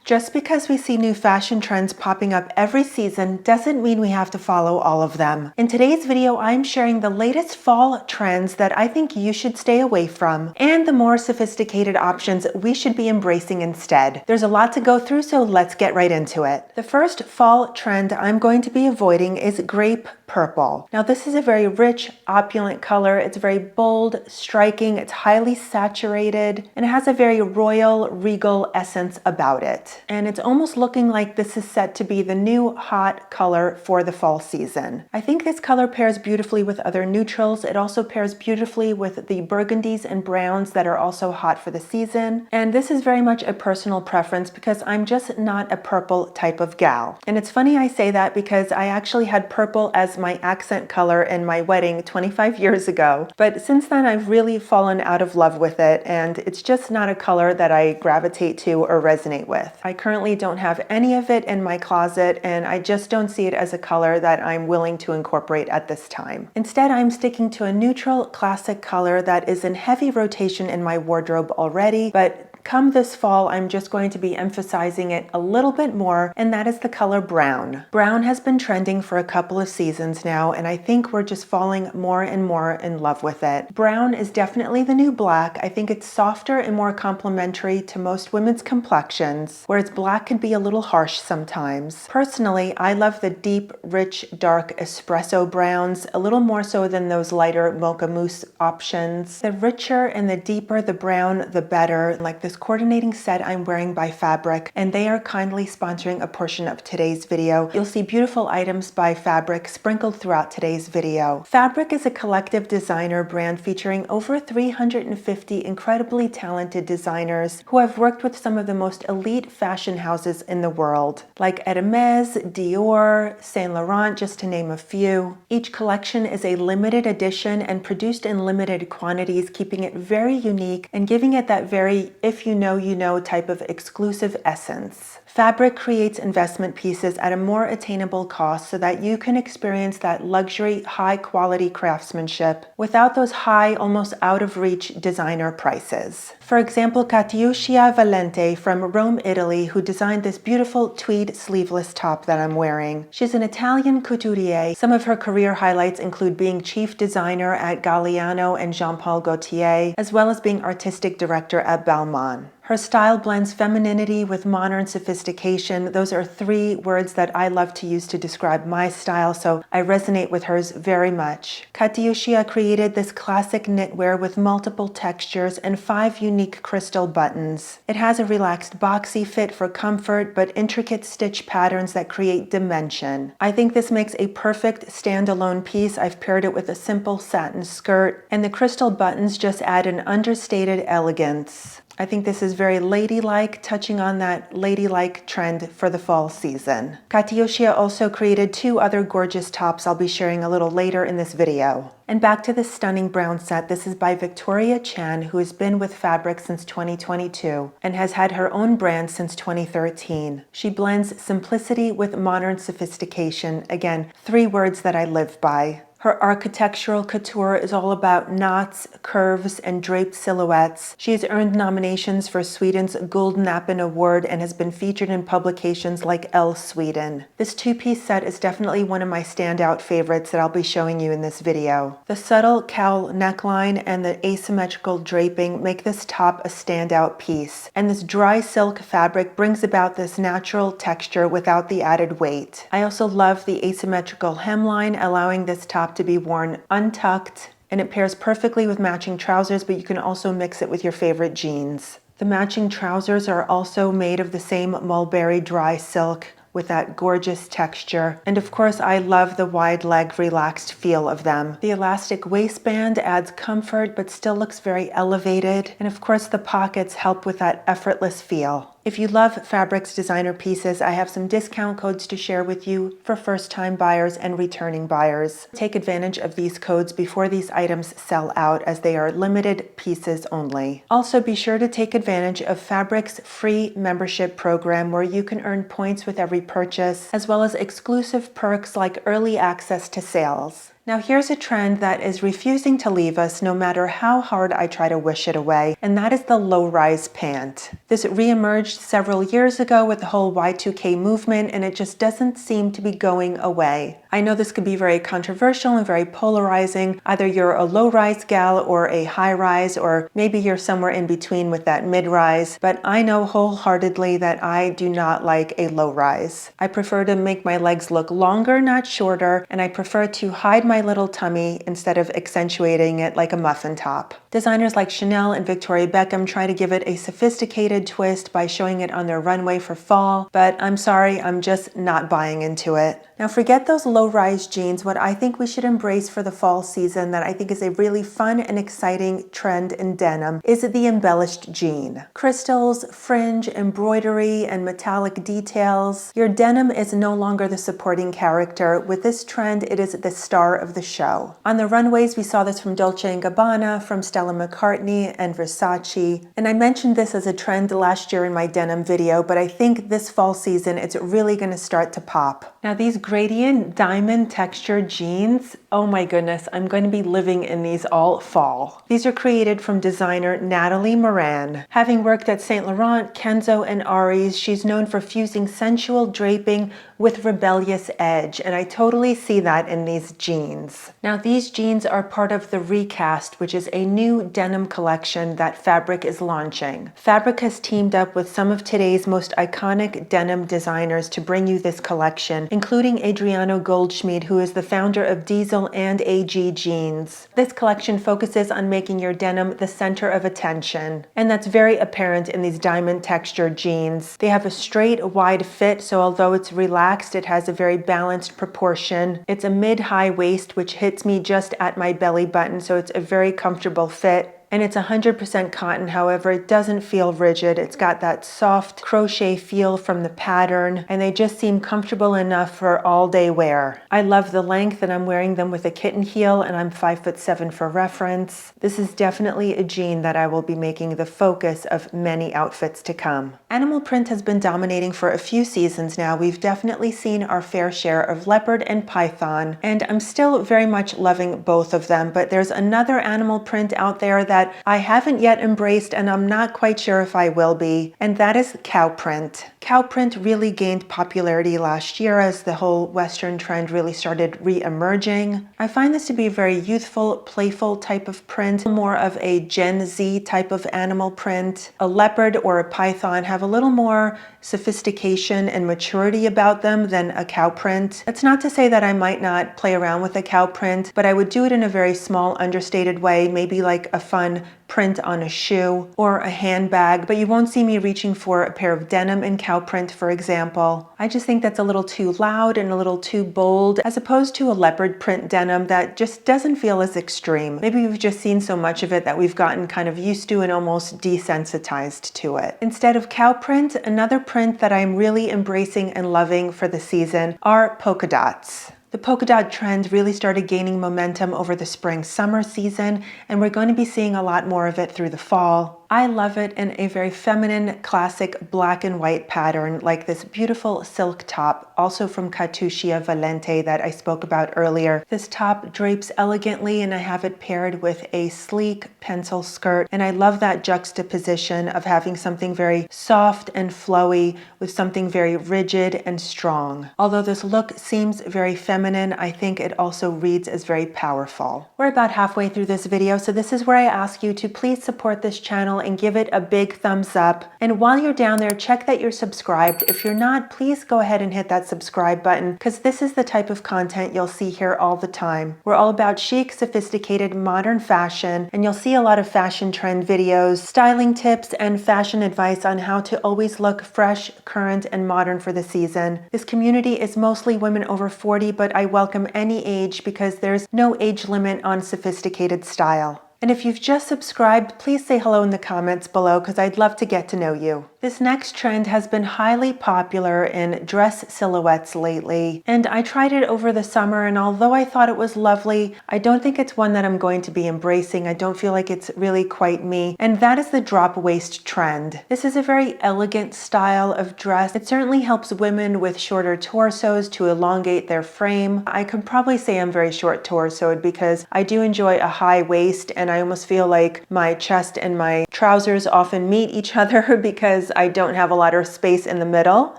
Just because we see new fashion trends popping up every season doesn't mean we have to follow all of them. In today's video, I'm sharing the latest fall trends that I think you should stay away from and the more sophisticated options we should be embracing instead. There's a lot to go through, so let's get right into it. The first fall trend I'm going to be avoiding is grape purple. Now this is a very rich, opulent color. It's very bold, striking, it's highly saturated, and it has a very royal, regal essence about it. And it's almost looking like this is set to be the new hot color for the fall season. I think this color pairs beautifully with other neutrals. It also pairs beautifully with the burgundies and browns that are also hot for the season. And this is very much a personal preference because I'm just not a purple type of gal. And it's funny I say that because I actually had purple as my accent color in my wedding 25 years ago. But since then I've really fallen out of love with it, and it's just not a color that I gravitate to or resonate with. I currently don't have any of it in my closet, and I just don't see it as a color that I'm willing to incorporate at this time. Instead, I'm sticking to a neutral classic color that is in heavy rotation in my wardrobe already, but come this fall, I'm just going to be emphasizing it a little bit more, and that is the color brown. Brown has been trending for a couple of seasons now, and I think we're just falling more and more in love with it. Brown is definitely the new black. I think it's softer and more complementary to most women's complexions, whereas black can be a little harsh sometimes. Personally, I love the deep, rich, dark espresso browns, a little more so than those lighter mocha mousse options. The richer and the deeper the brown, the better. Like this coordinating set I'm wearing by Fabrique, and they are kindly sponsoring a portion of today's video. You'll see beautiful items by Fabrique sprinkled throughout today's video. Fabrique is a collective designer brand featuring over 350 incredibly talented designers who have worked with some of the most elite fashion houses in the world, like Hermes, Dior, Saint Laurent, just to name a few. Each collection is a limited edition and produced in limited quantities, keeping it very unique and giving it that very if you know type of exclusive essence. Fabrique creates investment pieces at a more attainable cost so that you can experience that luxury, high-quality craftsmanship without those high, almost out-of-reach designer prices. For example, Catiuscia Valente from Rome, Italy, who designed this beautiful tweed sleeveless top that I'm wearing. She's an Italian couturier. Some of her career highlights include being chief designer at Galliano and Jean Paul Gaultier, as well as being artistic director at Balmain. Her style blends femininity with modern sophistication. Those are three words that I love to use to describe my style, so I resonate with hers very much. Catiuscia created this classic knitwear with multiple textures and 5 unique crystal buttons. It has a relaxed boxy fit for comfort, but intricate stitch patterns that create dimension. I think this makes a perfect standalone piece. I've paired it with a simple satin skirt, and the crystal buttons just add an understated elegance. I think this is very ladylike, touching on that ladylike trend for the fall season. Catiuscia also created 2 other gorgeous tops I'll be sharing a little later in this video. And back to this stunning brown set. This is by Victoria Chan, who has been with Fabrique since 2022 and has had her own brand since 2013. She blends simplicity with modern sophistication. Again, 3 words that I live by. Her architectural couture is all about knots, curves, and draped silhouettes. She has earned nominations for Sweden's Guldnappen Award and has been featured in publications like Elle Sweden. This 2-piece set is definitely one of my standout favorites that I'll be showing you in this video. The subtle cowl neckline and the asymmetrical draping make this top a standout piece, and this dry silk fabric brings about this natural texture without the added weight. I also love the asymmetrical hemline, allowing this top to be worn untucked, and it pairs perfectly with matching trousers, but you can also mix it with your favorite jeans. The matching trousers are also made of the same mulberry dry silk with that gorgeous texture. And of course, I love the wide leg relaxed feel of them. The elastic waistband adds comfort but still looks very elevated. And of course, the pockets help with that effortless feel. If you love Fabrique's designer pieces, I have some discount codes to share with you for first-time buyers and returning buyers. Take advantage of these codes before these items sell out, as they are limited pieces only. Also, be sure to take advantage of Fabrique's free membership program, where you can earn points with every purchase, as well as exclusive perks like early access to sales. Now here's a trend that is refusing to leave us no matter how hard I try to wish it away, and that is the low-rise pant. This reemerged several years ago with the whole Y2K movement, and it just doesn't seem to be going away. I know this could be very controversial and very polarizing. Either you're a low-rise gal or a high-rise, or maybe you're somewhere in between with that mid-rise, but I know wholeheartedly that I do not like a low-rise. I prefer to make my legs look longer, not shorter, and I prefer to hide my little tummy instead of accentuating it like a muffin top. Designers like Chanel and Victoria Beckham try to give it a sophisticated twist by showing it on their runway for fall, but I'm sorry, I'm just not buying into it. Now forget those low-rise jeans. What I think we should embrace for the fall season that I think is a really fun and exciting trend in denim is the embellished jean. Crystals, fringe, embroidery, and metallic details. Your denim is no longer the supporting character. With this trend, it is the star of the show. On the runways, we saw this from Dolce & Gabbana, from Stella McCartney, and Versace. And I mentioned this as a trend last year in my denim video, but I think this fall season, it's really going to start to pop. Now these gradient diamond texture jeans, oh my goodness, I'm going to be living in these all fall. These are created from designer Natalie Moran. Having worked at Saint Laurent, Kenzo, and Ari's, she's known for fusing sensual draping with rebellious edge, and I totally see that in these jeans. Now these jeans are part of the Recast, which is a new denim collection that Fabrique is launching. Fabrique has teamed up with some of today's most iconic denim designers to bring you this collection, including Adriano Goldschmied, who is the founder of Diesel and AG Jeans. This collection focuses on making your denim the center of attention, and that's very apparent in these diamond textured jeans. They have a straight, wide fit, so although it's relaxed, it has a very balanced proportion. It's a mid-high waist, which hits me just at my belly button, so it's a very comfortable fit. And it's 100% cotton, however, it doesn't feel rigid. It's got that soft crochet feel from the pattern, and they just seem comfortable enough for all day wear. I love the length, and I'm wearing them with a kitten heel, and I'm 5'7" for reference. This is definitely a jean that I will be making the focus of many outfits to come. Animal print has been dominating for a few seasons now. We've definitely seen our fair share of leopard and python, and I'm still very much loving both of them, but there's another animal print out there that I haven't yet embraced, and I'm not quite sure if I will be, and that is cow print. Cow print really gained popularity last year as the whole Western trend really started re-emerging. I find this to be a very youthful, playful type of print, more of a Gen Z type of animal print. A leopard or a python have a little more sophistication and maturity about them than a cow print. That's not to say that I might not play around with a cow print, but I would do it in a very small, understated way, maybe like a fun print on a shoe or a handbag, but you won't see me reaching for a pair of denim in cow print, for example. I just think that's a little too loud and a little too bold, as opposed to a leopard print denim that just doesn't feel as extreme. Maybe we've just seen so much of it that we've gotten kind of used to and almost desensitized to it. Instead of cow print, another print that I'm really embracing and loving for the season are polka dots. The polka dot trend really started gaining momentum over the spring-summer season, and we're going to be seeing a lot more of it through the fall. I love it in a very feminine, classic black and white pattern, like this beautiful silk top, also from Catuccia Valente that I spoke about earlier. This top drapes elegantly, and I have it paired with a sleek pencil skirt, and I love that juxtaposition of having something very soft and flowy with something very rigid and strong. Although this look seems very feminine, I think it also reads as very powerful. We're about halfway through this video, so this is where I ask you to please support this channel and give it a big thumbs up. And while you're down there, check that you're subscribed. If you're not, please go ahead and hit that subscribe button, because this is the type of content you'll see here all the time. We're all about chic, sophisticated, modern fashion, and you'll see a lot of fashion trend videos, styling tips, and fashion advice on how to always look fresh, current, and modern for the season. This community is mostly women over 40, but I welcome any age because there's no age limit on sophisticated style. And if you've just subscribed, please say hello in the comments below, because I'd love to get to know you. This next trend has been highly popular in dress silhouettes lately, and I tried it over the summer, and although I thought it was lovely, I don't think it's one that I'm going to be embracing. I don't feel like it's really quite me, and that is the drop waist trend. This is a very elegant style of dress. It certainly helps women with shorter torsos to elongate their frame. I can probably say I'm very short torsoed because I do enjoy a high waist, and I almost feel like my chest and my trousers often meet each other because I don't have a lot of space in the middle.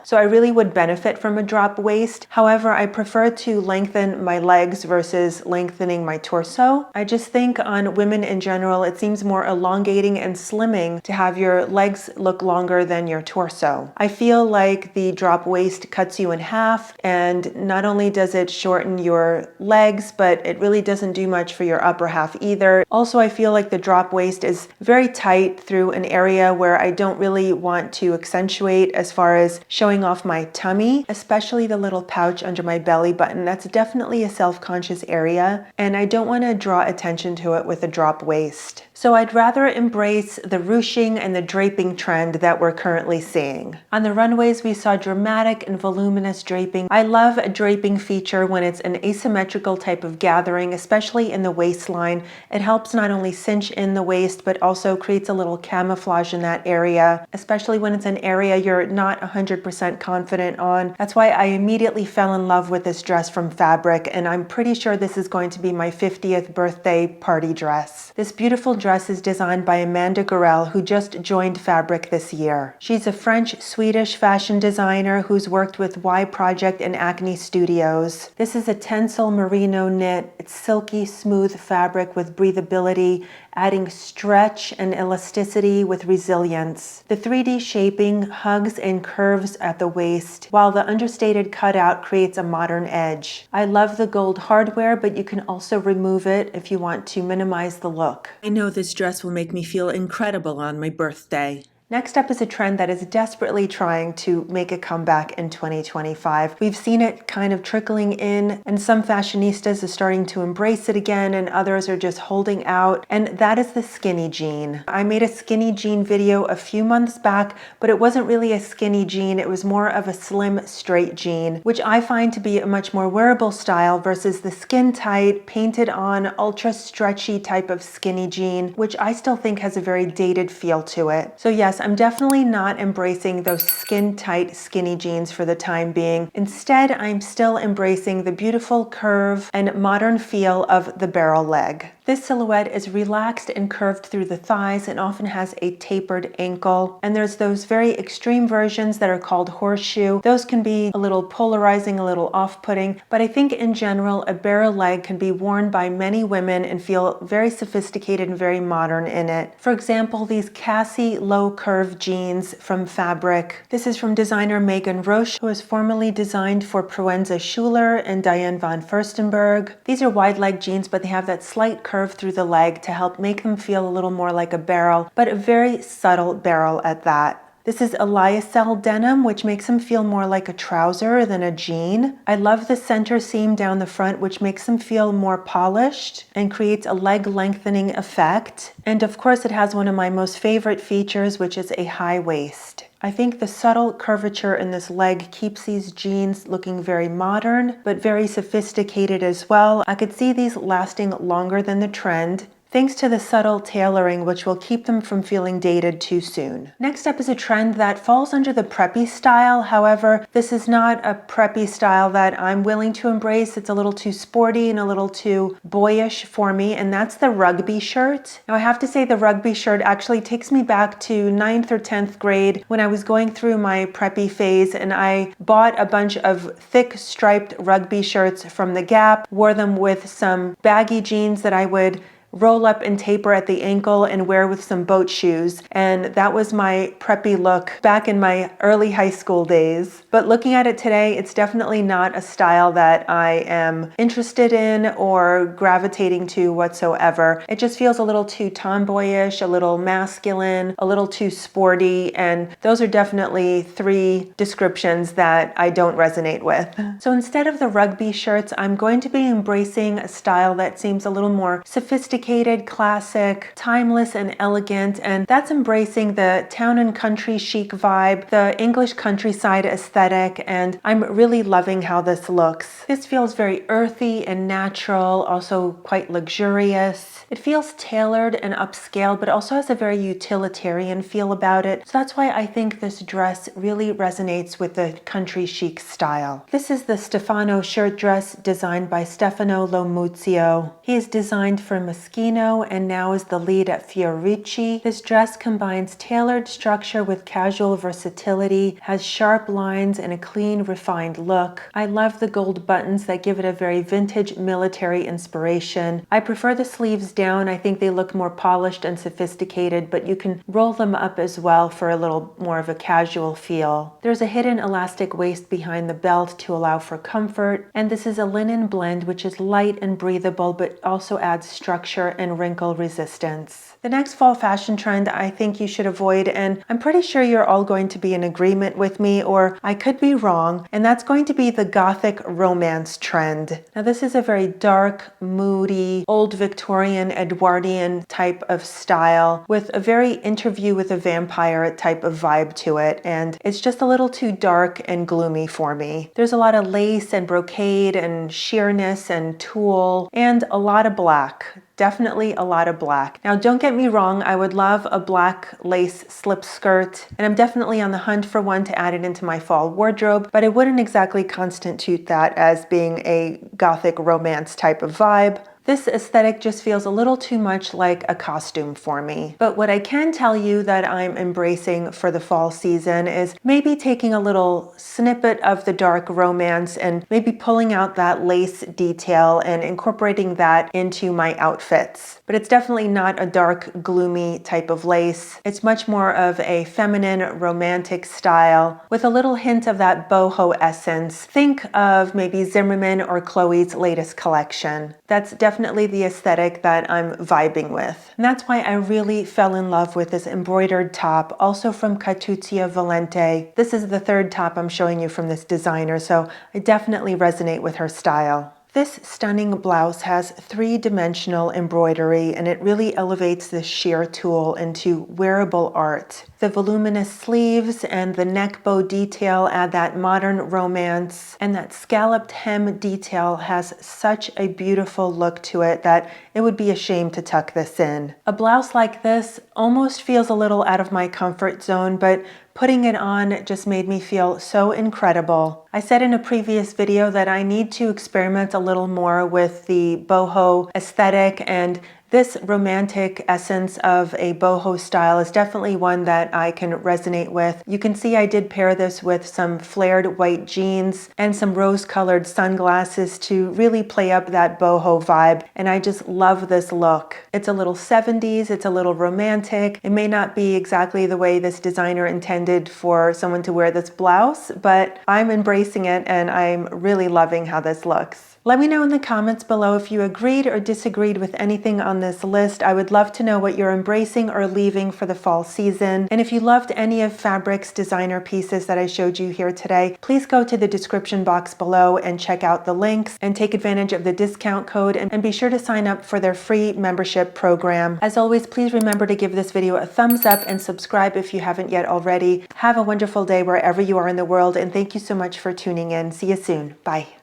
So I really would benefit from a drop waist. However, I prefer to lengthen my legs versus lengthening my torso. I just think on women in general, it seems more elongating and slimming to have your legs look longer than your torso. I feel like the drop waist cuts you in half, and not only does it shorten your legs, but it really doesn't do much for your upper half either. Also, I feel like the drop waist is very tight through an area where I don't really want to accentuate as far as showing off my tummy, especially the little pouch under my belly button. That's definitely a self-conscious area, and I don't want to draw attention to it with a drop waist. So I'd rather embrace the ruching and the draping trend that we're currently seeing. On the runways, we saw dramatic and voluminous draping. I love a draping feature when it's an asymmetrical type of gathering, especially in the waistline. It helps not only cinch in the waist, but also creates a little camouflage in that area, especially when it's an area you're not 100% confident on. That's why I immediately fell in love with this dress from Fabrique, and I'm pretty sure this is going to be my 50th birthday party dress. This beautiful dress is designed by Amanda Gorel, who just joined Fabrique this year. She's a French-Swedish fashion designer who's worked with Y Project and Acne Studios. This is a Tencel merino knit. It's silky, smooth fabric with breathability, adding stretch and elasticity with resilience. The 3D shaping hugs and curves at the waist, while the understated cutout creates a modern edge. I love the gold hardware, but you can also remove it if you want to minimize the look. I know this dress will make me feel incredible on my birthday. Next up is a trend that is desperately trying to make a comeback in 2025. We've seen it kind of trickling in, and some fashionistas are starting to embrace it again, and others are just holding out, and that is the skinny jean. I made a skinny jean video a few months back, but it wasn't really a skinny jean. It was more of a slim, straight jean, which I find to be a much more wearable style versus the skin tight, painted on, ultra stretchy type of skinny jean, which I still think has a very dated feel to it. So yes, I'm definitely not embracing those skin-tight skinny jeans for the time being. Instead, I'm still embracing the beautiful curve and modern feel of the barrel leg. This silhouette is relaxed and curved through the thighs and often has a tapered ankle. And there's those very extreme versions that are called horseshoe. Those can be a little polarizing, a little off-putting, but I think in general, a barrel leg can be worn by many women and feel very sophisticated and very modern in it. For example, these Cassie low curve jeans from Fabrique. This is from designer Megan Roche, who has formerly designed for Proenza Schuler and Diane von Furstenberg. These are wide leg jeans, but they have that slight curve through the leg to help make them feel a little more like a barrel, but a very subtle barrel at that. This is lyocell denim, which makes them feel more like a trouser than a jean. I love the center seam down the front, which makes them feel more polished and creates a leg lengthening effect. And of course, it has one of my most favorite features, which is a high waist. I think the subtle curvature in this leg keeps these jeans looking very modern, but very sophisticated as well. I could see these lasting longer than the trend, thanks to the subtle tailoring, which will keep them from feeling dated too soon. Next up is a trend that falls under the preppy style. However, this is not a preppy style that I'm willing to embrace. It's a little too sporty and a little too boyish for me, and that's the rugby shirt. Now, I have to say the rugby shirt actually takes me back to 9th or 10th grade when I was going through my preppy phase, and I bought a bunch of thick striped rugby shirts from the Gap, wore them with some baggy jeans that I would roll up and taper at the ankle and wear with some boat shoes. And that was my preppy look back in my early high school days. But looking at it today, it's definitely not a style that I am interested in or gravitating to whatsoever. It just feels a little too tomboyish, a little masculine, a little too sporty. And those are definitely three descriptions that I don't resonate with. So instead of the rugby shirts, I'm going to be embracing a style that seems a little more sophisticated sophisticated, classic, timeless, and elegant, and that's embracing the town and country chic vibe, the English countryside aesthetic, and I'm really loving how this looks. This feels very earthy and natural, also quite luxurious. It feels tailored and upscale, but also has a very utilitarian feel about it. So that's why I think this dress really resonates with the country chic style. This is the Stefano shirt dress designed by Stefano Lomuzio. He is designed for Moschino and now is the lead at Fiorucci. This dress combines tailored structure with casual versatility, has sharp lines and a clean, refined look. I love the gold buttons that give it a very vintage military inspiration. I prefer the sleeves down. I think they look more polished and sophisticated, but you can roll them up as well for a little more of a casual feel. There's a hidden elastic waist behind the belt to allow for comfort, and this is a linen blend which is light and breathable but also adds structure and wrinkle resistance. The next fall fashion trend I think you should avoid, and I'm pretty sure you're all going to be in agreement with me, or I could be wrong, and that's going to be the Gothic romance trend. Now this is a very dark, moody, old Victorian, Edwardian type of style with a very Interview with a Vampire type of vibe to it, and it's just a little too dark and gloomy for me. There's a lot of lace and brocade and sheerness and tulle and a lot of black. Definitely a lot of black. Now, don't get me wrong, I would love a black lace slip skirt, and I'm definitely on the hunt for one to add it into my fall wardrobe, but I wouldn't exactly constitute that as being a Gothic romance type of vibe. This aesthetic just feels a little too much like a costume for me. But what I can tell you that I'm embracing for the fall season is maybe taking a little snippet of the dark romance and maybe pulling out that lace detail and incorporating that into my outfits. But it's definitely not a dark, gloomy type of lace. It's much more of a feminine, romantic style with a little hint of that boho essence. Think of maybe Zimmermann or Chloe's latest collection. That's definitely the aesthetic that I'm vibing with. And that's why I really fell in love with this embroidered top, also from Catuzia Valente. This is the third top I'm showing you from this designer, so I definitely resonate with her style. This stunning blouse has three-dimensional embroidery, and it really elevates this sheer tool into wearable art. The voluminous sleeves and the neck bow detail add that modern romance, and that scalloped hem detail has such a beautiful look to it that it would be a shame to tuck this in. A blouse like this almost feels a little out of my comfort zone, but putting it on just made me feel so incredible. I said in a previous video that I need to experiment a little more with the boho aesthetic, and this romantic essence of a boho style is definitely one that I can resonate with. You can see I did pair this with some flared white jeans and some rose-colored sunglasses to really play up that boho vibe, and I just love this look. It's a little 70s, it's a little romantic. It may not be exactly the way this designer intended for someone to wear this blouse, but I'm embracing it and I'm really loving how this looks. Let me know in the comments below if you agreed or disagreed with anything on this list. I would love to know what you're embracing or leaving for the fall season. And if you loved any of Fabrique's designer pieces that I showed you here today, please go to the description box below and check out the links and take advantage of the discount code, and be sure to sign up for their free membership program. As always, please remember to give this video a thumbs up and subscribe if you haven't yet already. Have a wonderful day wherever you are in the world, and thank you so much for tuning in. See you soon. Bye.